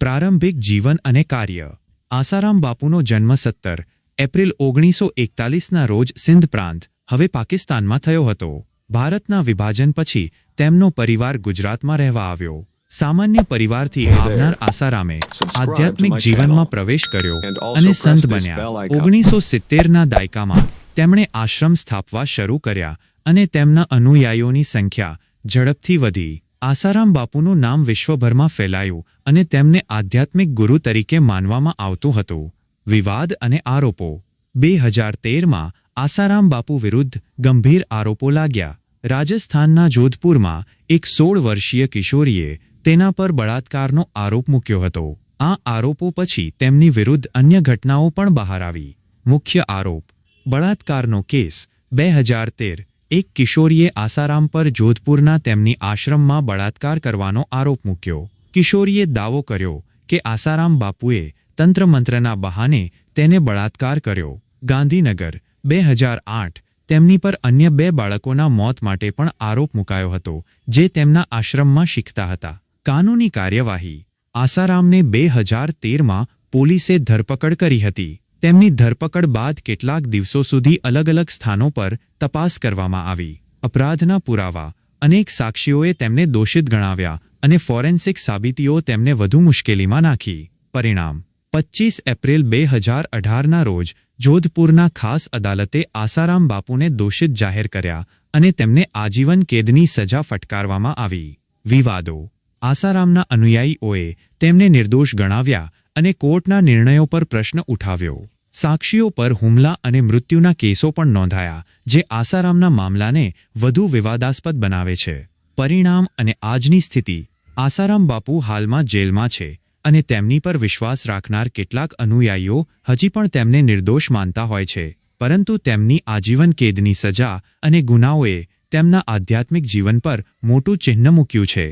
પ્રારંભિક જીવન અને કાર્ય। આસારામ બાપુનો જન્મ 17 એપ્રિલ 1941ના રોજ સિંધ પ્રાંત, હવે પાકિસ્તાનમાં થયો હતો। ભારતના વિભાજન પછી તેમનો પરિવાર ગુજરાતમાં રહેવા આવ્યો। સામાન્ય પરિવારથી આવનાર આસારામે આધ્યાત્મિક જીવનમાં પ્રવેશ કર્યો અને સંત બન્યા। 1970ના દાયકામાં તેમણે આશ્રમ સ્થાપવા શરૂ કર્યા અને તેમના અનુયાયીઓની સંખ્યા ઝડપથી વધી। આસારામ બાપુનું નામ વિશ્વભરમાં ફેલાયું અને તેમને આધ્યાત્મિક ગુરુ તરીકે માનવામાં આવતું હતું। વિવાદ અને આરોપો। 2013માં આસારામ બાપુ વિરુદ્ધ ગંભીર આરોપો લાગ્યા। રાજસ્થાનના જોધપુરમાં એક 16 વર્ષીય કિશોરીએ તેના પર બળાત્કારનો આરોપ મૂક્યો હતો। આ આરોપો પછી તેમની વિરુદ્ધ અન્ય ઘટનાઓ પણ બહાર આવી। મુખ્ય આરોપ: બળાત્કારનો કેસ। 2013 એક કિશોરીએ આસારામ પર જોધપુરના તેમની આશ્રમમાં બળાત્કાર કરવાનો આરોપ મૂક્યો। કિશોરીએ દાવો કર્યો કે આસારામ બાપુએ તંત્રમંત્રના બહાને તેને બળાત્કાર કર્યો। ગાંધીનગર 2008 તેમની પર અન્ય 2 બાળકોના મોત માટે પણ આરોપ મુકાયો હતો, જે તેમના આશ્રમમાં શીખતા હતા। કાનૂની કાર્યવાહી: આસારામને 2013માં પોલીસે ધરપકડ કરી હતી। તેમની ધરપકડ બાદ કેટલાક દિવસો સુધી અલગ અલગ સ્થાનો પર તપાસ કરવામાં આવી। અપરાધના પુરાવા: અનેક સાક્ષીઓએ તેમને દોષિત ગણાવ્યા અને ફોરેન્સિક સાબિતીઓ તેમને વધુ મુશ્કેલીમાં નાખી। પરિણામ: 25 એપ્રિલ 2018ના રોજ જોધપુરના ખાસ અદાલતે આસારામ બાપુને દોષિત જાહેર કર્યા અને તેમને આજીવન કેદની સજા ફટકારવામાં આવી। વિવાદો: આસારામના અનુયાયીઓએ તેમને નિર્દોષ ગણાવ્યા અને કોર્ટના નિર્ણયો પર પ્રશ્ન ઉઠાવ્યો। સાક્ષીઓ પર હુમલા અને મૃત્યુના કેસો પણ નોંધાયા, જે આસારામના મામલાને વધુ વિવાદાસ્પદ બનાવે છે। પરિણામ અને આજની સ્થિતિ: આસારામ બાપુ હાલમાં જેલમાં છે અને તેમની પર વિશ્વાસ રાખનાર કેટલાક અનુયાયીઓ હજી પણ તેમને નિર્દોષ માનતા હોય છે, પરંતુ તેમની આજીવન કેદની સજા અને ગુનાઓએ તેમના આધ્યાત્મિક જીવન પર મોટું ચિહ્ન મૂક્યું છે।